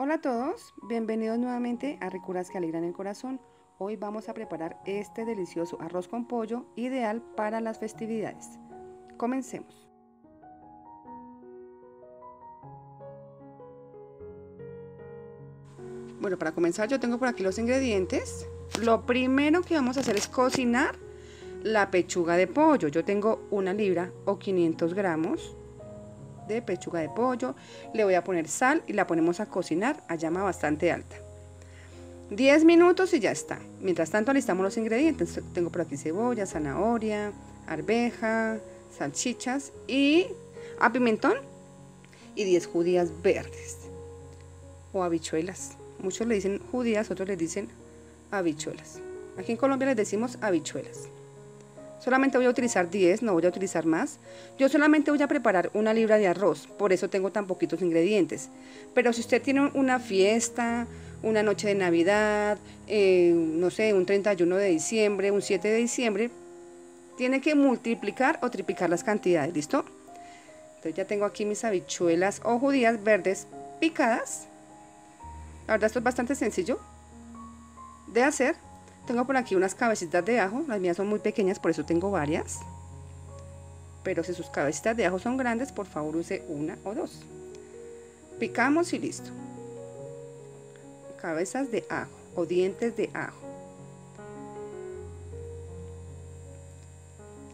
Hola a todos, bienvenidos nuevamente a Ricuras que alegran el corazón. Hoy vamos a preparar este delicioso arroz con pollo ideal para las festividades. Comencemos. Bueno, para comenzar yo tengo por aquí los ingredientes. Lo primero que vamos a hacer es cocinar la pechuga de pollo. Yo tengo 1 libra o 500 gramos de pechuga de pollo. Le voy a poner sal y la ponemos a cocinar a llama bastante alta. 10 minutos y ya está. Mientras tanto alistamos los ingredientes. Tengo por aquí cebolla, zanahoria, arveja, salchichas y pimentón y 10 judías verdes o habichuelas. Muchos le dicen judías, otros les dicen habichuelas. Aquí en Colombia les decimos habichuelas. Solamente voy a utilizar 10, no voy a utilizar más. Yo solamente voy a preparar 1 libra de arroz, por eso tengo tan poquitos ingredientes. Pero si usted tiene una fiesta, una noche de Navidad, no sé, un 31 de diciembre, un 7 de diciembre, tiene que multiplicar o triplicar las cantidades, ¿listo? Entonces ya tengo aquí mis habichuelas o judías verdes picadas. La verdad esto es bastante sencillo de hacer. Tengo por aquí unas cabecitas de ajo, las mías son muy pequeñas, por eso tengo varias. Pero si sus cabecitas de ajo son grandes, por favor use 1 o 2. Picamos y listo. Cabezas de ajo o dientes de ajo.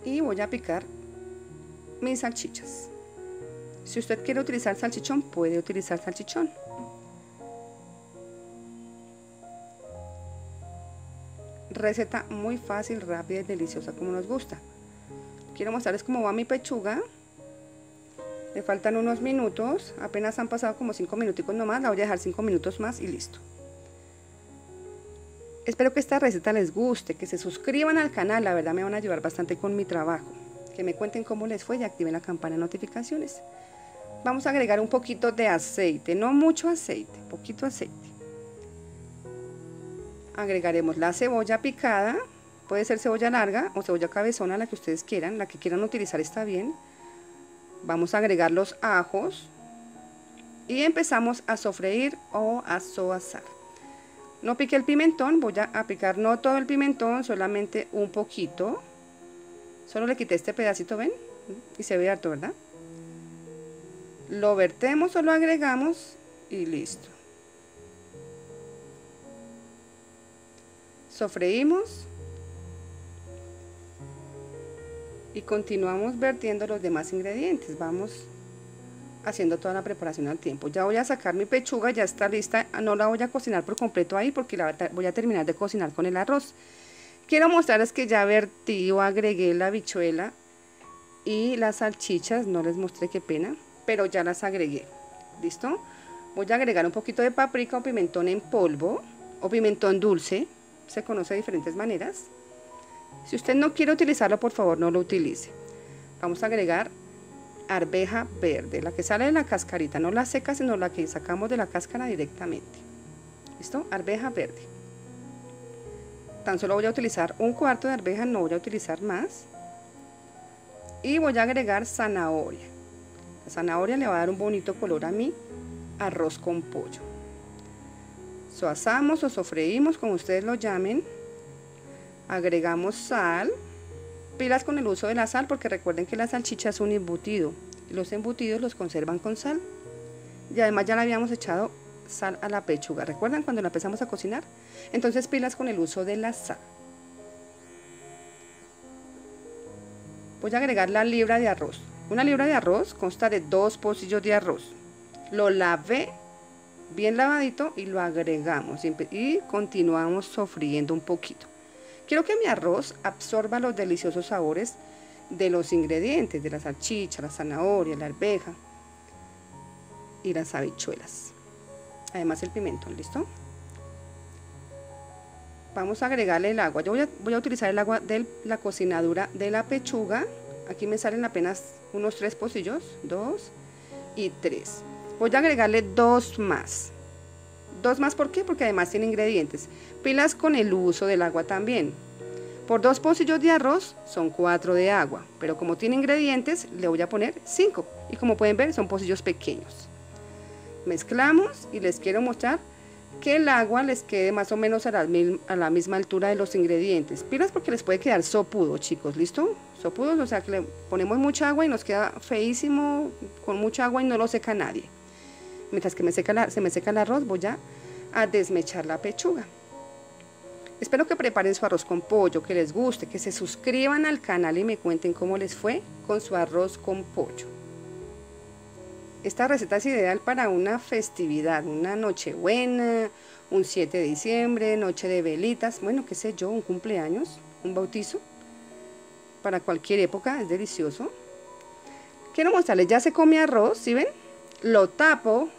Y voy a picar mis salchichas. Si usted quiere utilizar salchichón, puede utilizar salchichón. Receta muy fácil, rápida y deliciosa como nos gusta. Quiero mostrarles cómo va mi pechuga. Le faltan unos minutos, apenas han pasado como 5 minuticos nomás, la voy a dejar 5 minutos más y listo. Espero que esta receta les guste, que se suscriban al canal, la verdad me van a ayudar bastante con mi trabajo. Que me cuenten cómo les fue y activen la campana de notificaciones. Vamos a agregar un poquito de aceite, no mucho aceite, poquito aceite. Agregaremos la cebolla picada, puede ser cebolla larga o cebolla cabezona, la que ustedes quieran, la que quieran utilizar está bien. Vamos a agregar los ajos y empezamos a sofreír o a soazar. No pique el pimentón, voy a picar no todo el pimentón, solamente un poquito. Solo le quité este pedacito, ¿ven? Y se ve harto, ¿verdad? Lo vertemos o lo agregamos y listo. Sofreímos y continuamos vertiendo los demás ingredientes. Vamos haciendo toda la preparación al tiempo. Ya voy a sacar mi pechuga, ya está lista. No la voy a cocinar por completo ahí porque la voy a terminar de cocinar con el arroz. Quiero mostrarles que ya vertí o agregué la habichuela y las salchichas. No les mostré, qué pena, pero ya las agregué. ¿Listo? Voy a agregar un poquito de paprika o pimentón en polvo o pimentón dulce. Se conoce de diferentes maneras. Si usted no quiere utilizarlo, por favor no lo utilice. Vamos a agregar arveja verde, la que sale de la cascarita, no la seca, sino la que sacamos de la cáscara directamente. ¿Listo? Arveja verde. Tan solo voy a utilizar 1/4 de arveja, no voy a utilizar más. Y voy a agregar zanahoria. La zanahoria le va a dar un bonito color a mi arroz con pollo. Asamos o sofreímos, como ustedes lo llamen. Agregamos sal. Pilas con el uso de la sal, porque recuerden que la salchicha es un embutido y los embutidos los conservan con sal. Y además ya le habíamos echado sal a la pechuga, ¿recuerdan cuando la empezamos a cocinar? Entonces pilas con el uso de la sal. Voy a agregar la libra de arroz. 1 libra de arroz consta de 2 pocillos de arroz. Lo lavé bien lavadito y lo agregamos y continuamos sofriendo un poquito. Quiero que mi arroz absorba los deliciosos sabores de los ingredientes, de la salchicha, la zanahoria, la arveja y las habichuelas. Además el pimentón, ¿listo? Vamos a agregarle el agua. Yo voy a utilizar el agua de la cocinadura de la pechuga. Aquí me salen apenas unos 3 pocillos, 2 y 3. Voy a agregarle 2 más. 2 más, ¿por qué? Porque además tiene ingredientes. Pilas con el uso del agua también. Por 2 pocillos de arroz son 4 de agua, pero como tiene ingredientes le voy a poner 5. Y como pueden ver son pocillos pequeños. Mezclamos y les quiero mostrar que el agua les quede más o menos a la misma altura de los ingredientes. Pilas porque les puede quedar sopudo, chicos, ¿listo? Sopudos, o sea que le ponemos mucha agua y nos queda feísimo con mucha agua y no lo seca nadie. Mientras que se me seca el arroz, voy a desmechar la pechuga. Espero que preparen su arroz con pollo, que les guste, que se suscriban al canal y me cuenten cómo les fue con su arroz con pollo. Esta receta es ideal para una festividad, una nochebuena, un 7 de diciembre, noche de velitas, bueno, qué sé yo, un cumpleaños, un bautizo. Para cualquier época, es delicioso. Quiero mostrarles, ya se come arroz, ¿sí ven? Lo tapo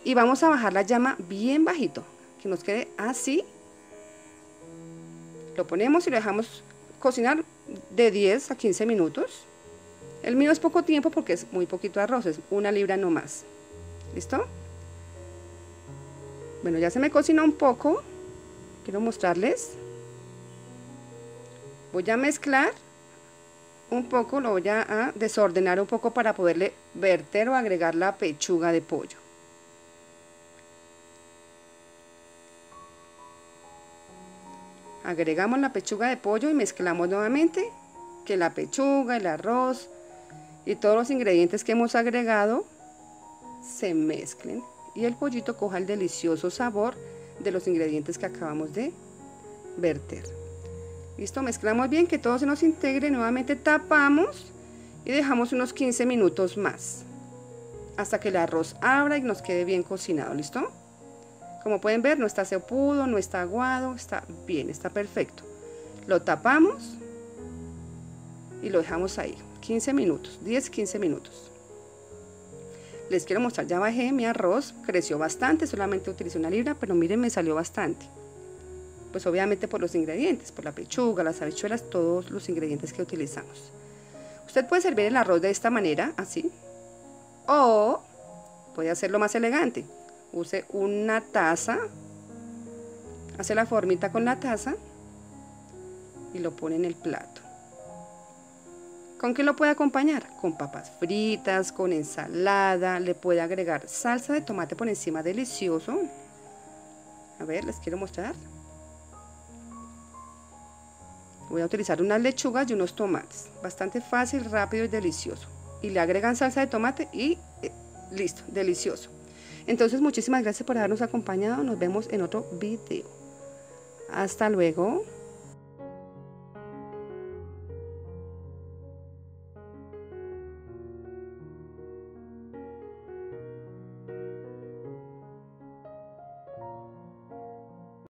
y vamos a bajar la llama bien bajito, que nos quede así. Lo ponemos y lo dejamos cocinar de 10 a 15 minutos. El mío es poco tiempo porque es muy poquito arroz, es 1 libra no más. ¿Listo? Bueno, ya se me cocina un poco. Quiero mostrarles. Voy a mezclar un poco, lo voy a desordenar un poco para poderle verter o agregar la pechuga de pollo. Agregamos la pechuga de pollo y mezclamos nuevamente, que la pechuga, el arroz y todos los ingredientes que hemos agregado se mezclen y el pollito coja el delicioso sabor de los ingredientes que acabamos de verter. Listo, mezclamos bien, que todo se nos integre, nuevamente tapamos y dejamos unos 15 minutos más hasta que el arroz abra y nos quede bien cocinado. ¿Listo? Como pueden ver, no está sopudo, no está aguado, está bien, está perfecto. Lo tapamos y lo dejamos ahí 15 minutos, 10-15 minutos. Les quiero mostrar, ya bajé mi arroz, creció bastante, solamente utilicé 1 libra, pero miren, me salió bastante. Pues obviamente por los ingredientes, por la pechuga, las habichuelas, todos los ingredientes que utilizamos. Usted puede servir el arroz de esta manera, así, o puede hacerlo más elegante. Use una taza, hace la formita con la taza y lo pone en el plato. ¿Con qué lo puede acompañar? Con papas fritas, con ensalada, le puede agregar salsa de tomate por encima, delicioso. A ver, les quiero mostrar. Voy a utilizar unas lechugas y unos tomates, bastante fácil, rápido y delicioso. Y le agregan salsa de tomate y listo, delicioso. Entonces, muchísimas gracias por habernos acompañado. Nos vemos en otro video. Hasta luego.